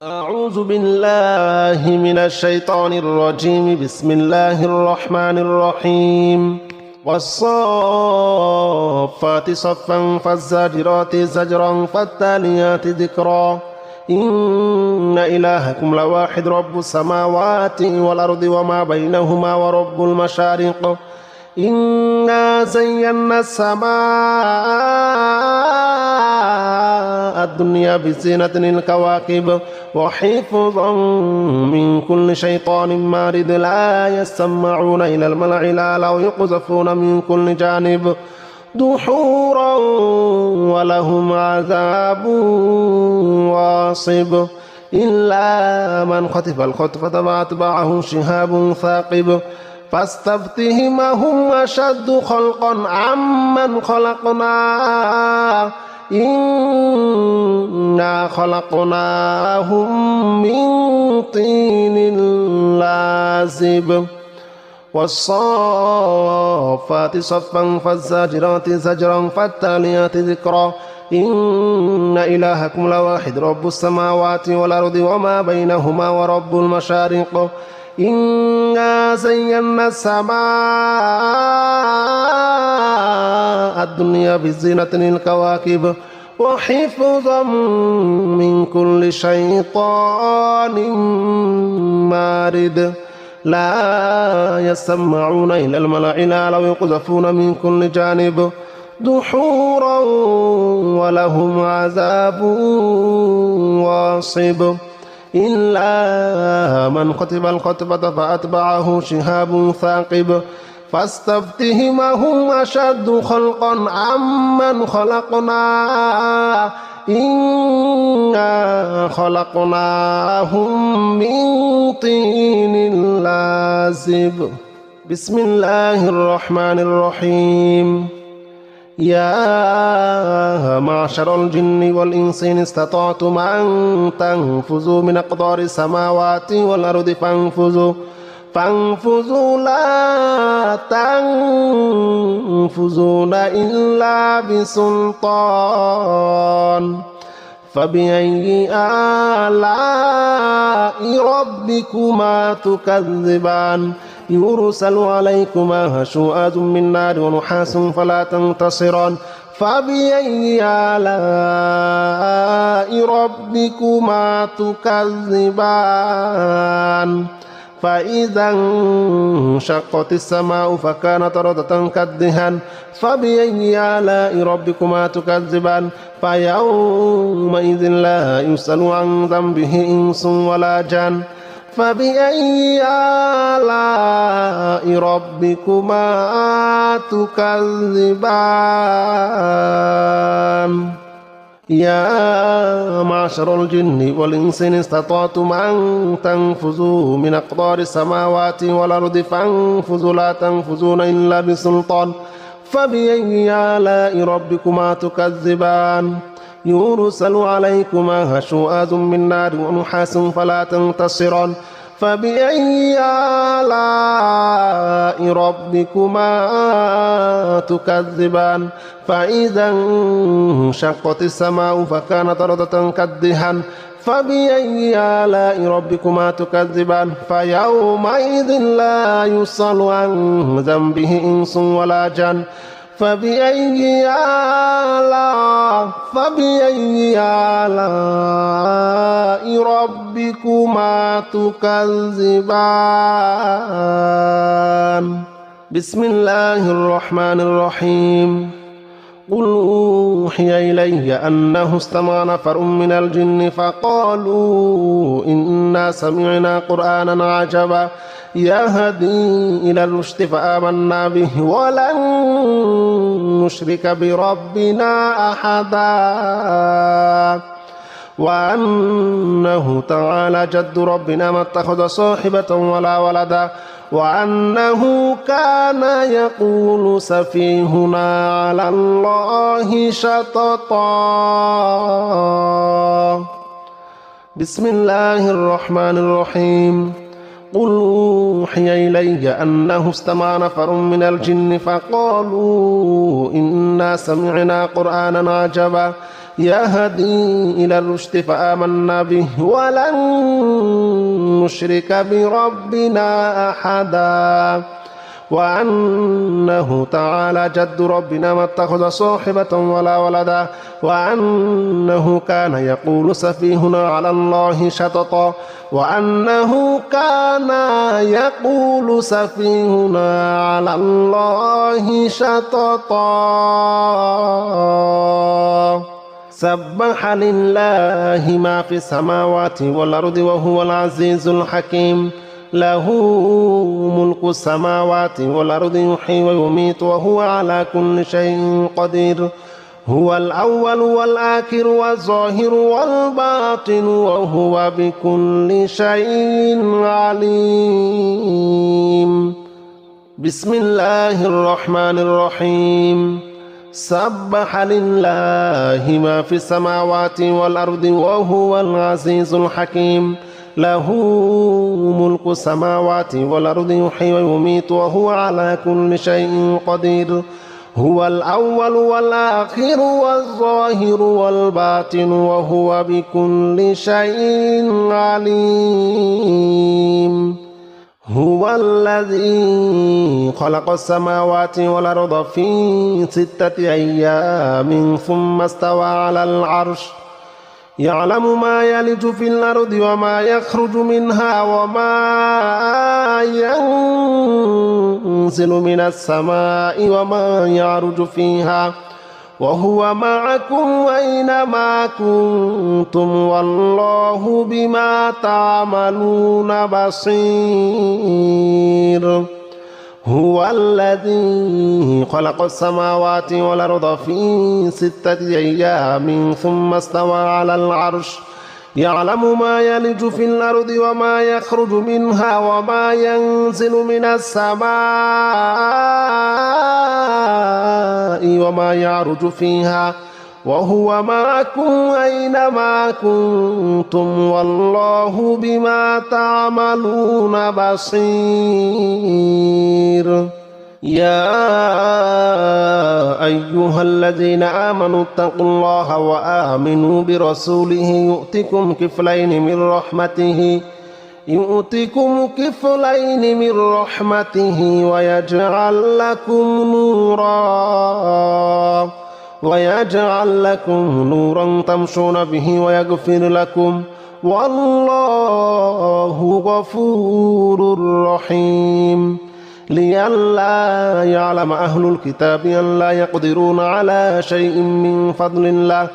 أعوذ بالله من الشيطان الرجيم. بسم الله الرحمن الرحيم. والصافات صفا فالزاجرات زجرا فالتاليات ذكرا. إن إلهكم لواحد رب السماوات والأرض وما بينهما ورب المشارق. إنا زينا السماء الدنيا بزينة الكواكب وحفظا من كل شيطان مارد. لا يسمعون إلى الملأ الأعلى ويقذفون من كل جانب دحورا ولهم عذاب واصب. إلا من خطف الخطفة فأتبعه شهاب ثاقب. فاستفتهم هم أشد خلقا عمن خلقنا إنا خلقناهم من طين لازب. والصافات صفا فالزاجرات زجرا فالتاليات ذكرا. إن إلهكم لواحد رب السماوات والأرض وما بينهما ورب المشارق. إنا زينا السماء الدنيا بزينة الكواكب وحفظا من كل شيطان مارد. لا يسمعون إلى الملأ الأعلى ويقذفون من كل جانب دحورا ولهم عذاب واصب. إلا من خطف الخطفة فأتبعه شهاب ثاقب. فاستفتهم هم أشد خلقا عمن خلقنا إنا خلقناهم من طين لازب. بسم الله الرحمن الرحيم. يا معشر الجن والإنس إن استطعتم أن تنفذوا من أقطار السماوات والأرض فانفذوا لا تنفذون إلا بسلطان. فبأي آلاء ربكما تكذبان؟ يرسل عليكما شواظ من نار ونحاس فلا تنتصران. فبأي آلاء ربكما تكذبان؟ فإذا انشقت السماء فكانت وردة كالدهان. فبأي آلاء ربكما تكذبان؟ فيومئذ لا يسأل عن ذنبه إنس ولا جان. فبأي آلاء ربكما تكذبان؟ يا معشر الجن والإنس إن استطعتم أن تنفذوا من أقطار السماوات والأرض فانفذوا لا تنفذون إلا بسلطان. فبأي آلاء ربكما تكذبان؟ يرسل عليكما شواظ من نار ونحاس فلا تنتصران. فبأي آلاء ربكما تكذبان؟ فإذا انشقت السماء فكانت وردة كالدهان. فبأي آلاء ربكما تكذبان؟ فيومئذ لا يسأل عن ذنبه إنس ولا جان. فبأي آلاء ربكما تكذبان؟ بسم الله الرحمن الرحيم. قل أوحي إلي أنه استمع نفر من الجن فقالوا إنا سمعنا قرآنا عجبا يهدي إلى الرشد فآمنا به ولن نشرك بربنا أحدا. وأنه تعالى جد ربنا ما اتخذ صاحبة ولا ولدا وأنه كان يقول سفيهنا على الله شططا. بسم الله الرحمن الرحيم. قل أوحي إلي أنه استمع نفر من الجن فقالوا إنا سمعنا قرآنا عجبا يهدي إلى الرشد فآمنا به ولن نشرك بربنا أحدا وأنه تعالى جد ربنا ما اتخذ صاحبة ولا ولدا وأنه كان يقول سفيهنا على الله شططا وأنه كان يقول سفيهنا على الله شططا سبح لله ما في السماوات والأرض وهو العزيز الحكيم له ملك السماوات والأرض يحيي ويميت وهو على كل شيء قدير هو الأول والآخر والظاهر والباطن وهو بكل شيء عليم بسم الله الرحمن الرحيم سبح لله ما في السماوات والأرض وهو العزيز الحكيم له ملك السماوات والأرض يحيي ويميت وهو على كل شيء قدير هو الأول والآخر والظاهر والباطن وهو بكل شيء عليم هو الذي خلق السماوات والأرض في 6 أيام ثم استوى على العرش يعلم ما يلج في الأرض وما يخرج منها وما ينزل من السماء وما يعرج فيها وهو معكم أينما كنتم والله بما تعملون بصير هو الذي خلق السماوات والأرض في 6 أيام ثم استوى على العرش يعلم ما يلج في الأرض وما يخرج منها وما ينزل من السماء وما يعرج فيها وهو معكم أينما كنتم والله بما تعملون بصير يا أيها الذين آمنوا اتقوا الله وآمنوا برسوله يؤتكم كفلين من رحمته ويجعل لكم نورا تمشون به ويغفر لكم والله غفور رحيم لئلا يعلم أهل الكتاب أن لا يقدرون على شيء من فضل الله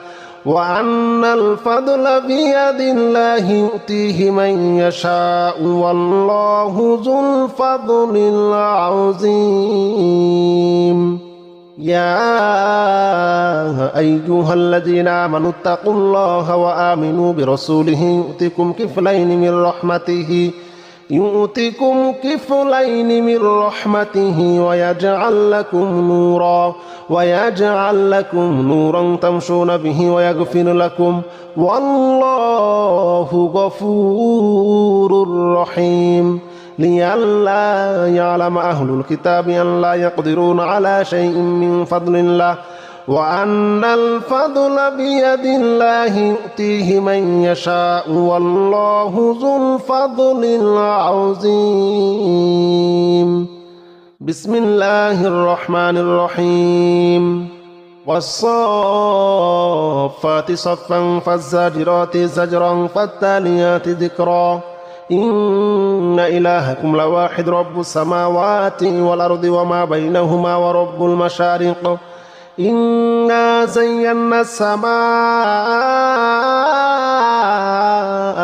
وأن الفضل بيد الله يؤتيه من يشاء والله ذو الفضل العظيم يا أيها الذين آمنوا اتقوا الله وآمنوا برسوله يؤتكم كفلين من رحمته ويجعل لكم نورا تمشون به ويغفر لكم والله غفور رحيم لئلا يعلم أهل الكتاب أن لا يقدرون على شيء من فضل الله وأن الفضل بيد الله يؤتيه من يشاء والله ذو الفضل العظيم بسم الله الرحمن الرحيم والصافات صفا فالزاجرات زجرا فالتاليات ذكرا إن إلهكم لواحد رب السماوات والأرض وما بينهما ورب المشارق إنا زينا السماء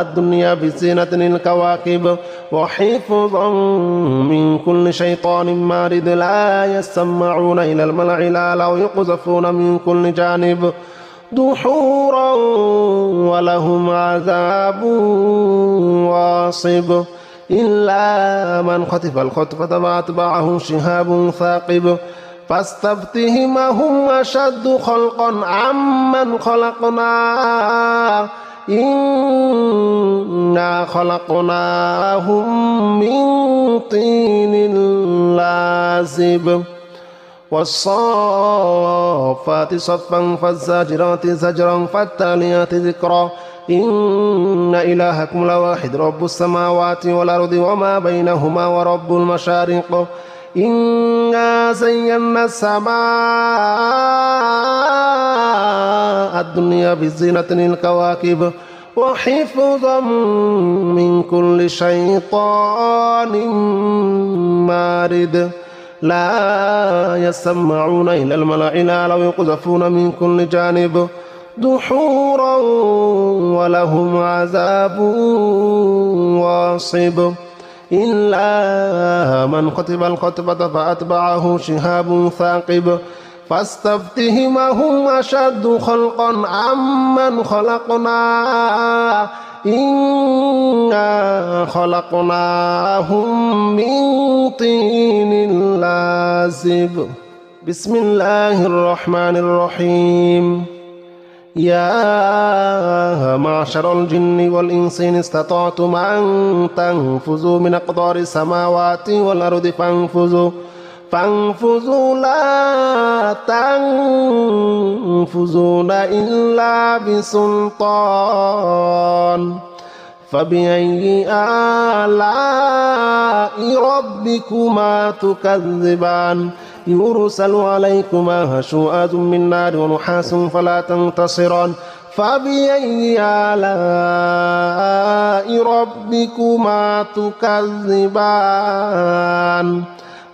الدنيا بزينة الكواكب وحفظا من كل شيطان مارد لا يسمعون إلى الملأ الأعلى ويقذفون من كل جانب دحورا ولهم عذاب واصب إلا من خطف الخطفة فأتبعه شهاب ثاقب فاستفتهم أهم أشد خلقا عمن خلقنا إنا خلقناهم من طين لازب والصافات صفا فالزاجرات زجرا فالتاليات ذكرا إن إلهكم لواحد رب السماوات والأرض وما بينهما ورب المشارق إنا زينا السماء الدنيا بزينة الكواكب وحفظا من كل شيطان مارد لا يسمعون إلى الملأ الأعلى ويقذفون من كل جانب دحورا ولهم عذاب واصب إلا من كتب الخطبة فأتبعه شهاب ثاقب فاستفتهم هم أشد خلقا عمن خلقنا إنا خلقناهم من طين لازب بسم الله الرحمن الرحيم يا معشر الجن والإنس إن استطعتم أن تنفذوا من أقطار السماوات والأرض فانفذوا لا تنفذون إلا بسلطان فبأي آلاء ربكما تكذبان يرسل عليكما شؤاد من نار ونحاس فلا تنتصران فبأي آلاء ربكما تكذبان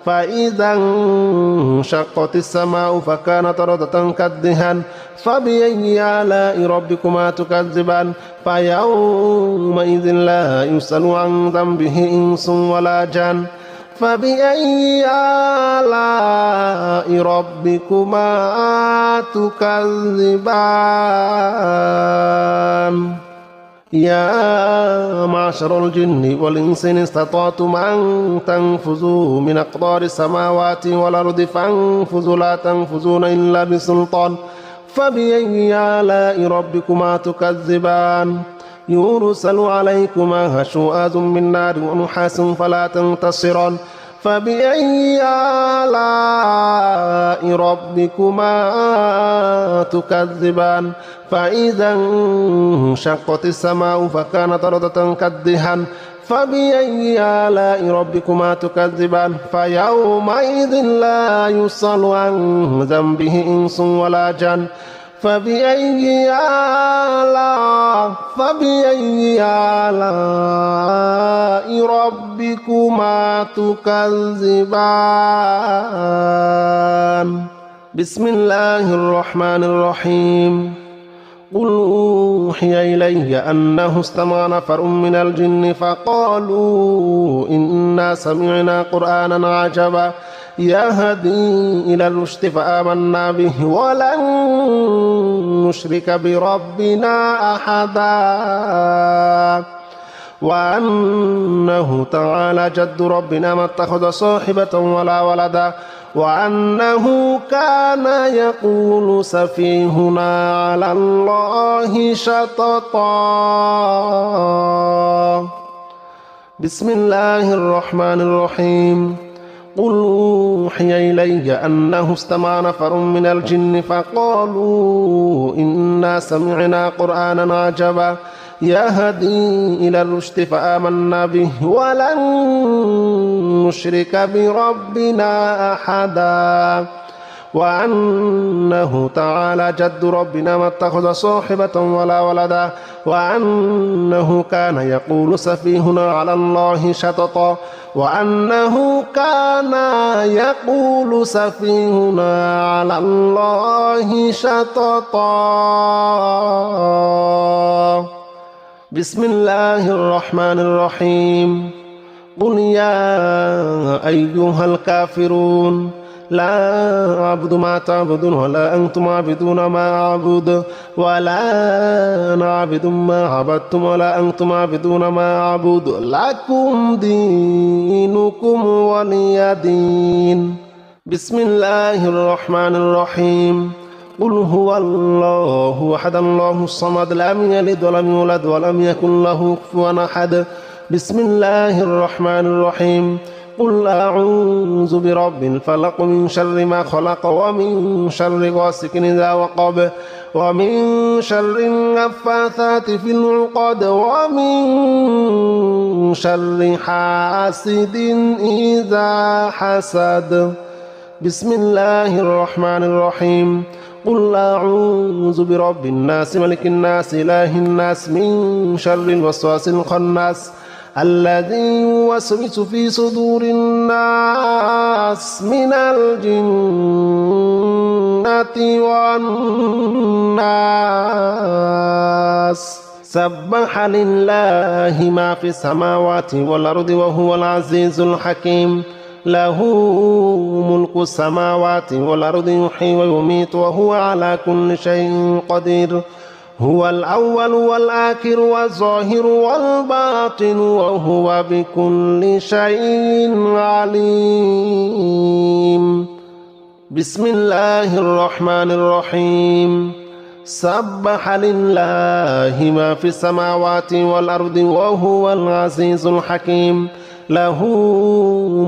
فإذا انشقت السماء فكانت وردة كالدهان فبأي آلاء ربكما تكذبان فيومئذ لا يسأل عن ذنبه إنس ولا جان فبأي آلاء ربكما تكذبان يا معشر الجن والإنس إن استطعتم أن تنفذوا من أقطار السماوات والأرض فانفذوا لا تنفذون إلا بسلطان فبأي آلاء ربكما تكذبان يرسل عليكما شؤاد من نار ونحاس فلا تنتصران فبأي آلاء ربكما تكذبان فإذا انشقت السماء فكانت وردة كالدهان فبأي آلاء ربكما تكذبان فيومئذ لا يسأل عن ذنبه إنس ولا جان فبأي آلاء ربكما تكذبان بسم الله الرحمن الرحيم قل أوحي إلي أنه استمع نفر من الجن فقالوا إنا سمعنا قرآنا عجبا يهدي إلى الرشد فآمنا به ولن نشرك بربنا أحدا وأنه تعالى جد ربنا ما اتخذ صاحبة ولا ولدا وأنه كان يقول سفيهنا على الله شططا بسم الله الرحمن الرحيم قل أوحي إلي أنه استمع نفر من الجن فقالوا إنا سمعنا قرآنا عجبا يهدي إلى الرشد فآمنا به ولن نشرك بربنا أحدا وأنه تعالى جد ربنا ما اتخذ صاحبة ولا ولدا وأنه كان يقول سفيهنا على الله شططا وأنه كان يقول سفيهنا على الله شططا بسم الله الرحمن الرحيم قل يا أيها الكافرون لا أعبد ما تعبدون ولا أنتم عابدون ما أعبد ولا أنا عابد ما عبدتم ولا أنتم عابدون ما أعبد لكم دينكم ولي دين بسم الله الرحمن الرحيم قل هو الله أحد الله الصمد لم يلد ولم يولد ولم يكن له كفوا أحد بسم الله الرحمن الرحيم قل أعوذ برب الفلق من شر ما خلق ومن شر غاسق إذا وقب ومن شر النفاثات في العقد ومن شر حاسد إذا حسد. بسم الله الرحمن الرحيم. قل أعوذ برب الناس ملك الناس إله الناس من شر الوسواس الخناس الذي يوسوس في صدور الناس من الجنة والناس. سبح لله ما في السماوات والأرض وهو العزيز الحكيم. له ملك السماوات والأرض يحيي ويميت وهو على كل شيء قدير. هو الأول والآخر والظاهر والباطن وهو بكل شيء عليم. بسم الله الرحمن الرحيم. سبح لله ما في السماوات والأرض وهو العزيز الحكيم. له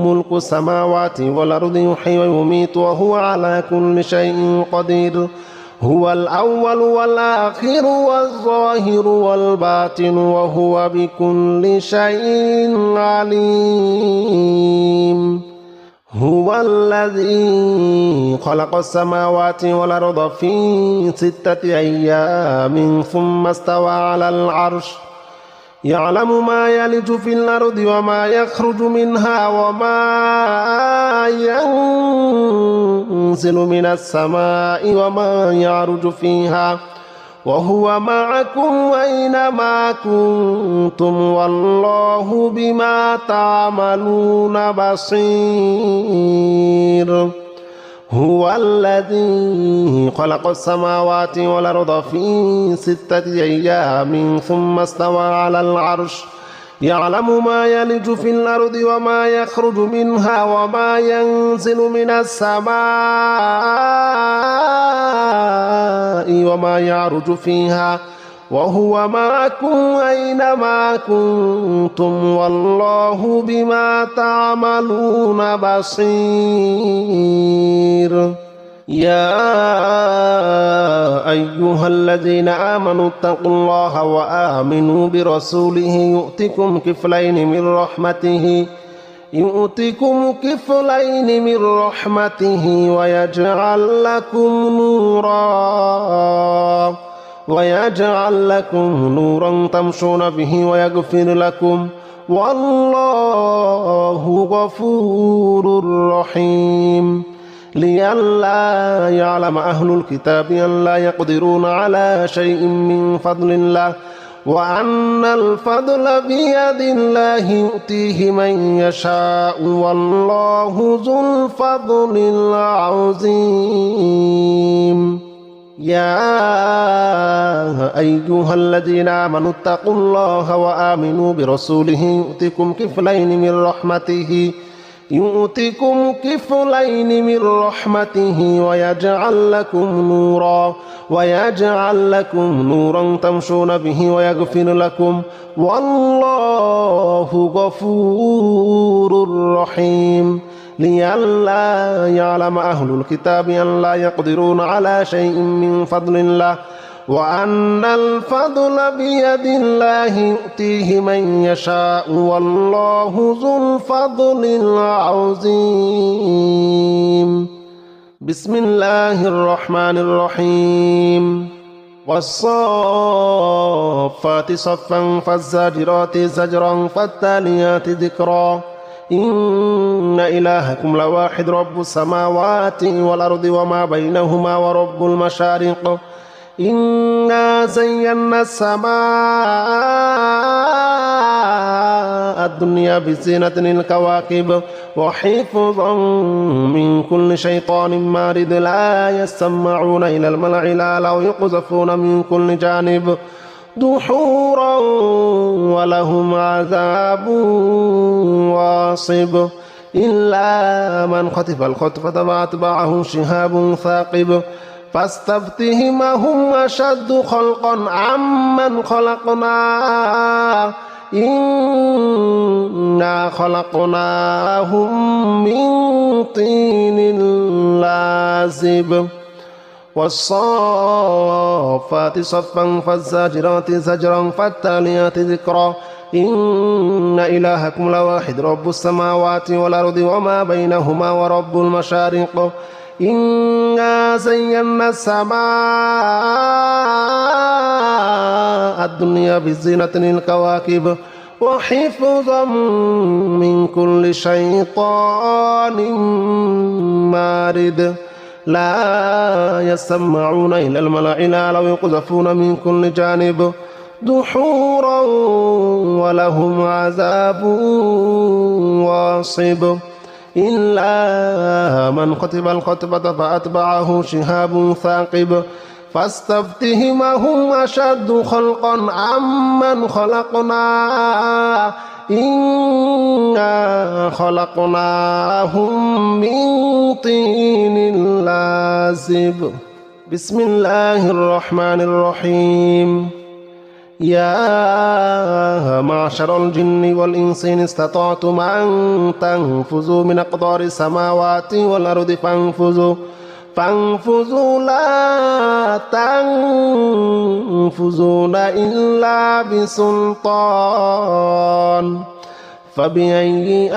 ملك السماوات والأرض يحيي ويميت وهو على كل شيء قدير. هو الأول والآخر والظاهر والباطن وهو بكل شيء عليم. هو الذي خلق السماوات والأرض في 6 أيام ثم استوى على العرش يعلم ما يلج في الأرض وما يخرج منها وما ينزل من السماء وما يعرج فيها وهو معكم أينما كنتم والله بما تعملون بصير. هو الذي خلق السماوات والأرض في 6 أيام ثم استوى على العرش يعلم ما يلج في الأرض وما يخرج منها وما ينزل من السماء وما يعرج فيها وهو معكم أينما كنتم والله بما تعملون بصير. يا أيها الذين آمنوا اتقوا الله وآمنوا برسوله يؤتكم كفلين من رحمته ويجعل لكم نورا تمشون به ويغفر لكم والله غفور رحيم. لئلا يعلم أهل الكتاب أن لا يقدرون على شيء من فضل الله وأن الفضل بيد الله يؤتيه من يشاء والله ذو الفضل العظيم. يا أيها الذين آمنوا اتقوا الله وآمنوا برسوله يؤتكم كفلين من رحمته ويجعل لكم نورا تمشون به ويغفر لكم والله غفور رحيم. لئلا يعلم أهل الكتاب أن لا يقدرون على شيء من فضل الله وأن الفضل بيد الله يؤتيه من يشاء والله ذو الفضل العظيم. بسم الله الرحمن الرحيم. والصافات صفا فالزاجرات زجرا فالتاليات ذكرا. إن إلهكم لواحد رب السماوات والأرض وما بينهما ورب المشارق. إنا زينا السماء الدنيا بزينة الكواكب وحفظا من كل شيطان مارد لا يسمعون إلى الملأ الأعلى ويقذفون من كل جانب دحورا ولهم عذاب واصب إلا من خطف الخطفة فأتبعه شهاب ثاقب فاستفتهم هم أشد خلقا عمن خلقنا إنا خلقناهم من طين لازب والصافات صفا فالزاجرات زجرا فالتاليات ذكرا إن إلهكم لواحد رب السماوات والأرض وما بينهما ورب المشارق إنا زينا السماء الدنيا بزينة الكواكب وحفظا من كل شيطان مارد لا يسمعون إلى الملأ الأعلى ويقذفون من كل جانب دحورا ولهم عذاب واصب إلا من خطب الخطبة فأتبعه شهاب ثاقب فاستفتهم أهم أشد خلقا عمن خلقنا إنا خلقناهم من طين لازب بسم الله الرحمن الرحيم يا معشر الجن والإنس إن استطعتم أن تنفذوا من أقطار السماوات والأرض فانفذوا لا تنفذون إلا بسلطان فبأي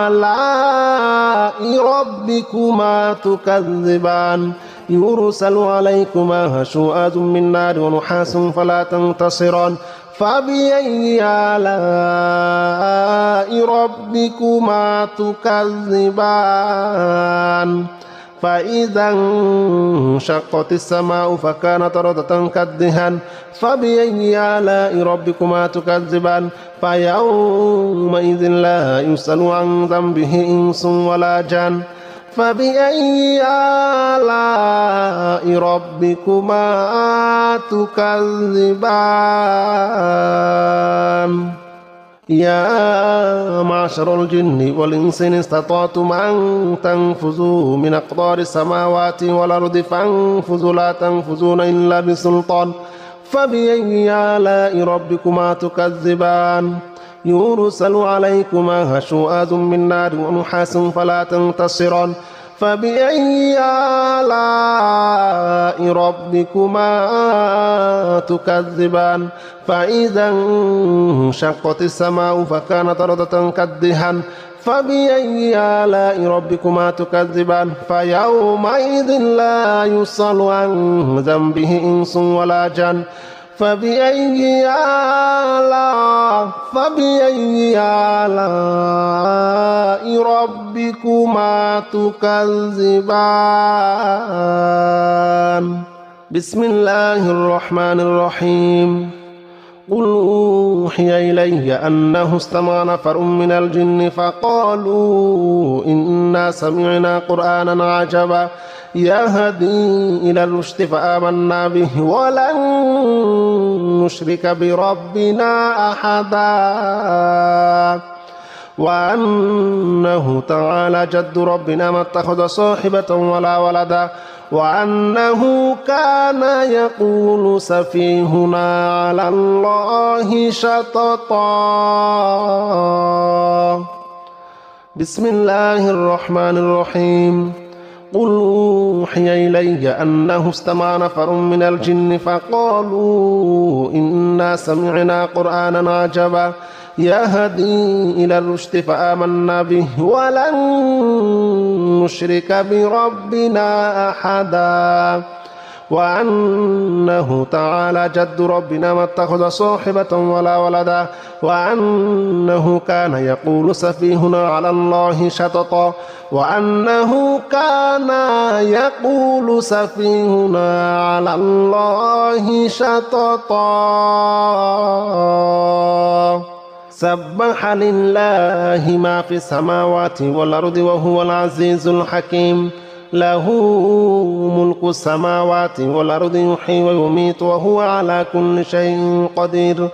آلاء ربكما تكذبان يرسل عليكما هشوءات من نار ونحاس فلا تنتصران فبأي آلاء ربكما تكذبان فإذا انشقت السماء فكانت وردة كالدهان فبأي آلاء ربكما تكذبان فيومئذ لا يسأل عن ذنبه إنس ولا جان فبأي آلاء ربكما تكذبان يا معشر الجن والإنس إن استطعتم أن تنفذوا من أقطار السماوات والأرض فانفذوا لا تنفذون إلا بسلطان فبأي آلاء ربكما تكذبان يرسل عليكما هشوءات من نار ونحاس فلا تنتصران فبأي آلاء ربكما تكذبان فإذا انشقت السماء فكانت وردة كالدهان فبأي آلاء ربكما تكذبان فيومئذ لا يسأل عن ذنبه إنس ولا جان فبأي آلاء ربكما تكذبان بسم الله الرحمن الرحيم قل أوحي إلي أنه استمع نفر من الجن فقالوا إنا سمعنا قرآنا عجبا يهدي إلى الرشد فآمنا به ولن نشرك بربنا أحدا وأنه تعالى جد ربنا ما اتخذ صاحبة ولا ولدا وأنه كان يقول سفيهنا على الله شططا بسم الله الرحمن الرحيم قل أوحي إلي أنه استمع نفر من الجن فقالوا إنا سمعنا قرآنا عجبا يهدي إلى الرشد فآمنا به ولن نشرك بربنا أحدا وأنه تعالى جد ربنا ما اتخذ صاحبة ولا ولدا وأنه كان يقول سفيهنا على الله شططا وأنه كان يقول سفيهنا على الله شططا سبح لله ما في السماوات والأرض وهو العزيز الحكيم له ملك السماوات والأرض يحيي ويميت وهو على كل شيء قدير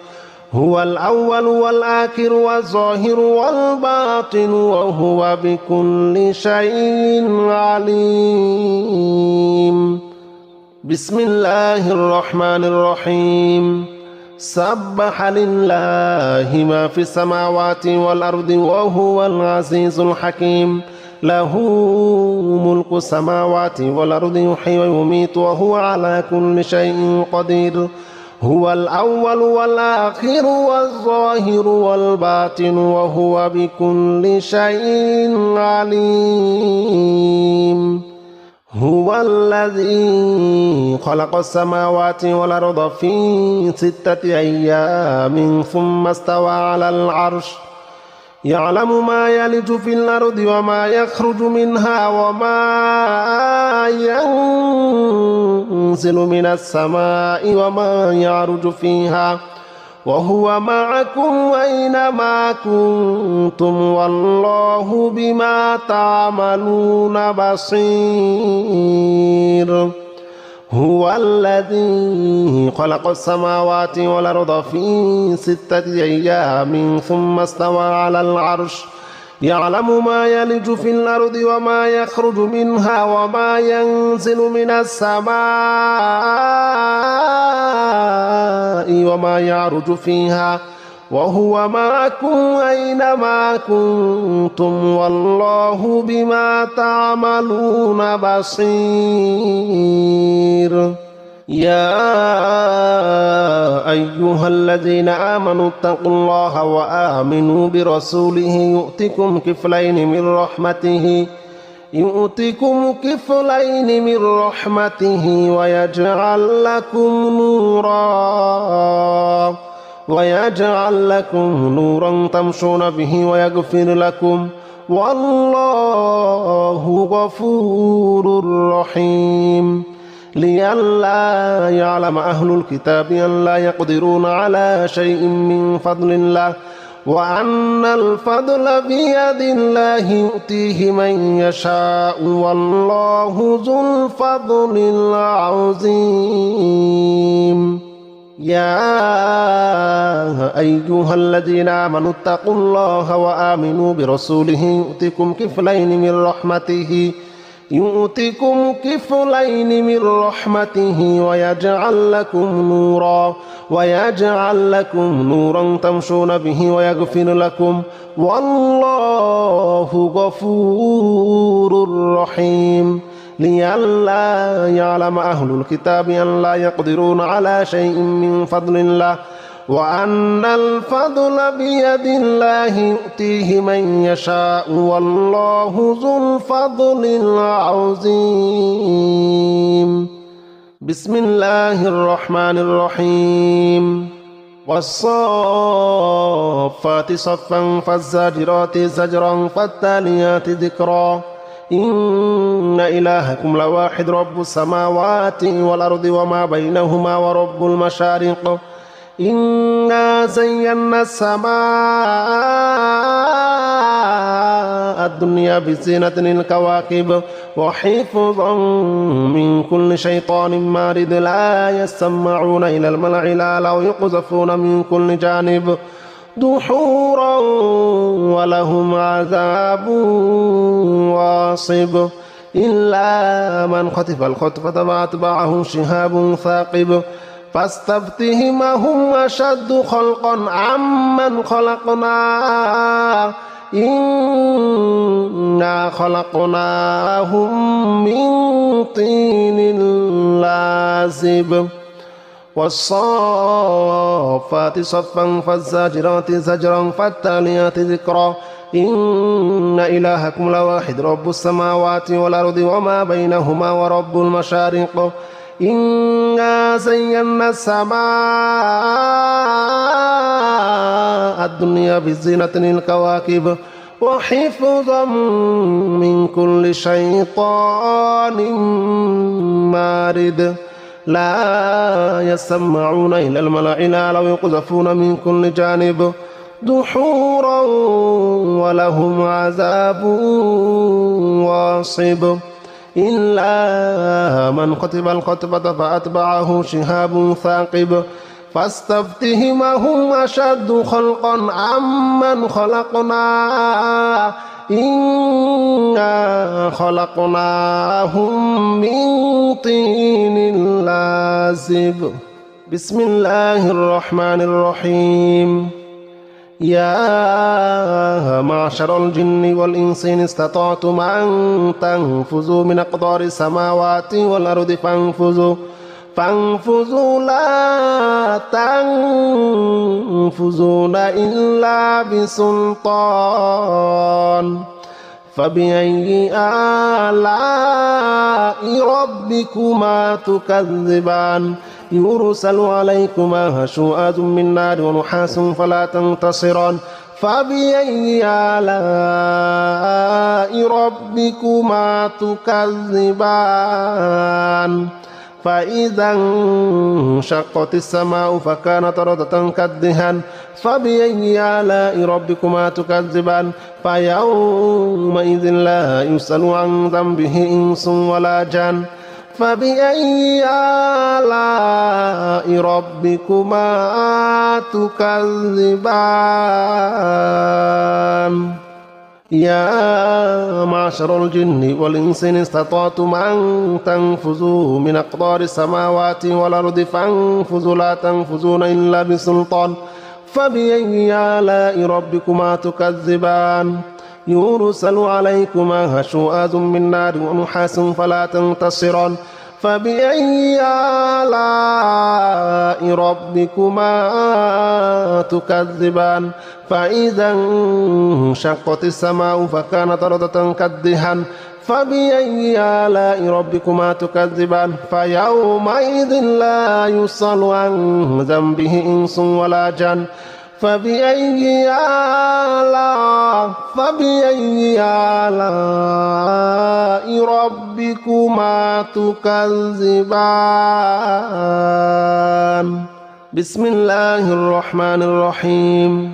هو الأول والآخر والظاهر والباطن وهو بكل شيء عليم بسم الله الرحمن الرحيم سبح لله ما في السماوات والأرض وهو العزيز الحكيم له ملك السماوات والأرض يحيي ويميت وهو على كل شيء قدير هو الأول والآخر والظاهر والباطن وهو بكل شيء عليم هو الذي خلق السماوات والأرض في 6 أيام ثم استوى على العرش يعلم ما يلج في الأرض وما يخرج منها وما ينزل من السماء وما يعرج فيها وهو معكم أينما كنتم والله بما تعملون بصير هو الذي خلق السماوات والأرض في 6 أيام ثم استوى على العرش يعلم ما يلج في الأرض وما يخرج منها وما ينزل من السماء وما يعرج فيها وهو معكم أينما كنتم والله بما تعملون بصير يا أيها الذين آمنوا اتقوا الله وآمنوا برسوله يؤتكم كفلين من رحمته ويجعل لكم نورا تمشون به ويغفر لكم والله غفور رحيم لئلا يعلم أهل الكتاب أن لا يقدرون على شيء من فضل الله وأن الفضل بيد الله يؤتيه من يشاء والله ذو الفضل العظيم يا أيها الذين آمنوا اتقوا الله وآمنوا برسوله يؤتكم كفلين من رحمته ويجعل لكم نورا تمشون به ويغفر لكم والله غفور رحيم لئلا يعلم أهل الكتاب أن لا يقدرون على شيء من فضل الله وأن الفضل بيد الله يؤتيه من يشاء والله ذو الفضل العظيم بسم الله الرحمن الرحيم والصافات صفا فالزاجرات زجرا فالتاليات ذكرا إن إلهكم لواحد رب السماوات والأرض وما بينهما ورب المشارق إنا زينا السماء الدنيا بزينة الكواكب وحفظا من كل شيطان مارد لا يسمعون إلى الملأ الأعلى ويقذفون من كل جانب دحورا ولهم عذاب واصب إلا من خطف الخطفة فأتبعه شهاب ثاقب فاستفتهم هم أشد خلقا عمن خلقنا إنا خلقناهم من طين لازب والصافات صفا فالزاجرات زجرا فالتاليات ذكرا إن إلهكم لواحد رب السماوات والأرض وما بينهما ورب المشارق إنا زينا السماء الدنيا بزينة الكواكب وحفظا من كل شيطان مارد لا يسمعون إلى الملأ الأعلى ويقذفون من كل جانب دحورا ولهم عذاب واصب إلا من خطف الخطفة فأتبعه شهاب ثاقب فاستفتهم هم أشد خلقا عمن خلقنا إنا خلقناهم من طين لازب بسم الله الرحمن الرحيم يا معشر الجن والإنس إن استطعتم أن تنفذوا من أقطار السماوات والأرض فانفذوا لا تنفذون إلا بسلطان فبأي آلاء ربكما تكذبان يرسل عليكما شواظ من نار ونحاس فلا تنتصران فبأي آلاء ربكما تكذبان فإذا انشقت السماء فكانت وردة كالدهان فبأي آلاء ربكما تكذبان فيومئذ لا يسأل عن ذنبه إنس ولا جان فبأي آلاء ربكما تكذبان يا معشر الجن والإنس إن استطعتم أن تنفذوا من أقطار السماوات والأرض فانفذوا لا تنفذون إلا بسلطان فبأي آلاء ربكما تكذبان يرسل عليكما شواظ من نار ونحاس فلا تنتصران فبأي آلاء ربكما تكذبان فإذا انشقت السماء فكانت وردة كالدهان فبأي آلاء ربكما تكذبان فيومئذ لا يسأل عن ذنبه إنس ولا جان فبأي آلاء ربكما تكذبان بسم الله الرحمن الرحيم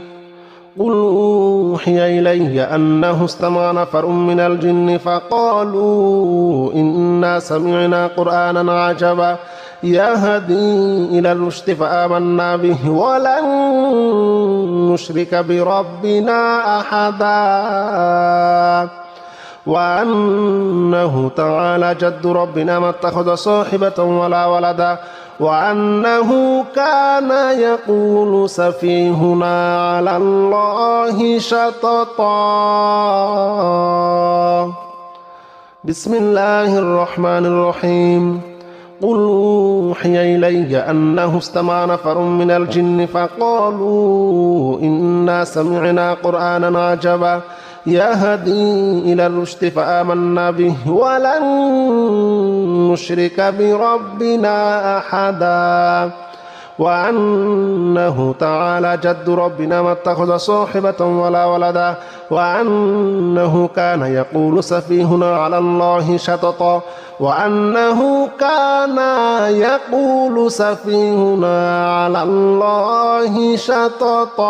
قل أوحي إلي أنه استمع نفر من الجن فقالوا إنا سمعنا قرآنا عجبا يهدي إلى الرشد فآمنا به ولن نشرك بربنا أحدا وأنه تعالى جد ربنا ما اتخذ صاحبة ولا ولدا وأنه كان يقول سفيهنا على الله شططا بسم الله الرحمن الرحيم قل أوحي إلي أنه استمع نفر من الجن فقالوا إنا سمعنا قرآنا عجبا يهدي إلى الرشد فآمنا به ولن نشرك بربنا أحدا وأنه تعالى جد ربنا ما اتخذ صاحبة ولا ولدا وأنه كان يقول سفيهنا على الله شططا وأنه كان يقول سفيهنا على الله شططا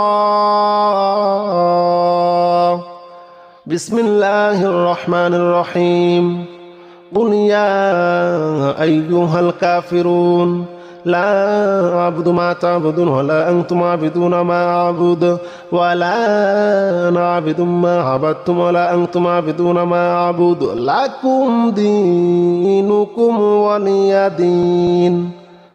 بسم الله الرحمن الرحيم قل يا أيها الكافرون لا أعبد ما تعبدون ولا أنتم عابدون ما أعبد ولا أنا عابد ما عبدتم ولا أنتم عابدون ما أعبد لكم دينكم ولي دين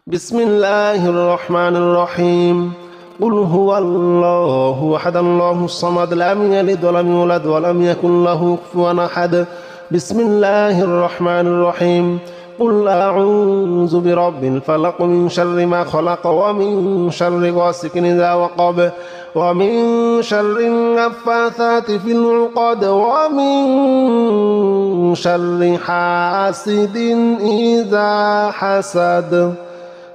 بسم الله الرحمن الرحيم قل هو الله أحد الله الصمد لم يلد ولم يولد ولم يكن له كفوا أحد بسم الله الرحمن الرحيم قل أعوذ برب الفلق من شر ما خلق ومن شر غاسق إذا وقب ومن شر النفاثات في العقد ومن شر حاسد إذا حسد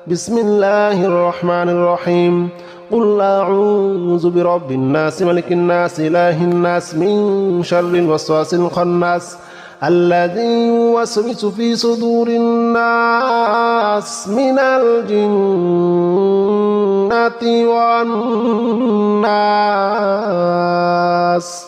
بسم الله الرحمن الرحيم قل أعوذ برب الناس ملك الناس إله الناس من شر الوسواس الخناس الذي يوسوس في صدور الناس من الجنة والناس